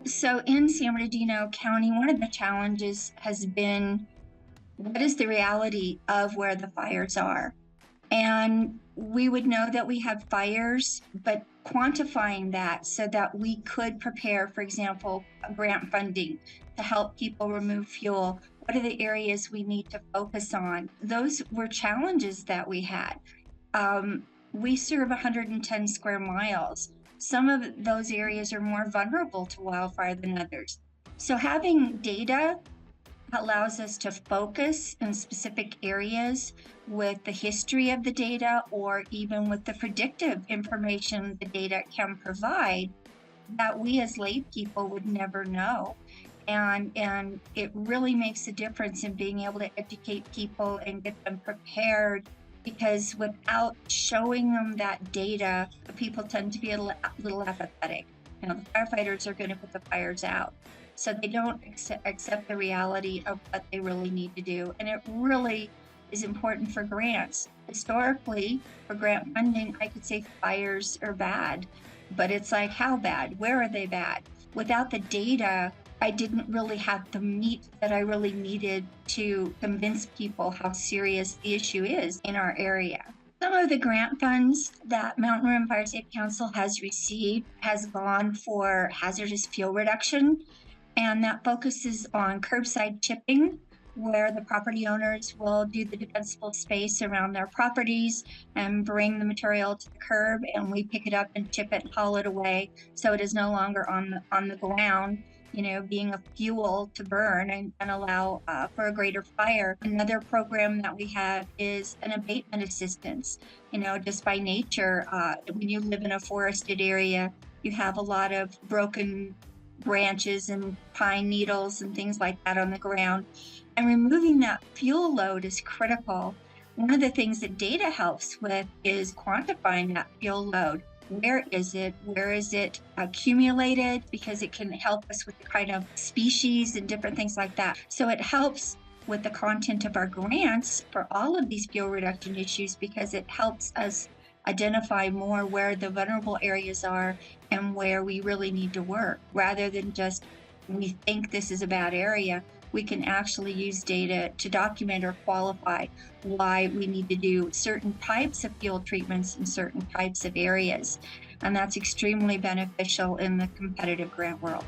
So in San Bernardino County, one of the challenges has been what is the reality of where the fires are? And we would know that we have fires, but quantifying that so that we could prepare, for example, grant funding to help people remove fuel. What are the areas we need to focus on? Those were challenges that we had. We serve 110 square miles. Some of those areas are more vulnerable to wildfire than others. So having data allows us to focus in specific areas with the history of the data or even with the predictive information the data can provide that we as lay people would never know. And it really makes a difference in being able to educate people and get them prepared, because without showing them that data, people tend to be a little apathetic. The firefighters are going to put the fires out, so they don't accept the reality of what they really need to do. And it really is important for grants. Historically, for grant funding, I could say fires are bad, but it's like, how bad? Where are they bad? Without the data, I didn't really have the meat that I really needed to convince people how serious the issue is in our area. Some of the grant funds that Mountain Rim Fire Safe Council has received has gone for hazardous fuel reduction, and that focuses on curbside chipping, where the property owners will do the defensible space around their properties and bring the material to the curb, and we pick it up and chip it and haul it away, so it is no longer on the ground, being a fuel to burn and allow for a greater fire. Another program that we have is an abatement assistance. Just by nature, when you live in a forested area, you have a lot of broken branches and pine needles and things like that on the ground. And removing that fuel load is critical. One of the things that data helps with is quantifying that fuel load. Where is it? Where is it accumulated? Because it can help us with the kind of species and different things like that. So it helps with the content of our grants for all of these fuel reduction issues, because it helps us identify more where the vulnerable areas are and where we really need to work, rather than just we think this is a bad area. We can actually use data to document or qualify why we need to do certain types of fuel treatments in certain types of areas. And that's extremely beneficial in the competitive grant world.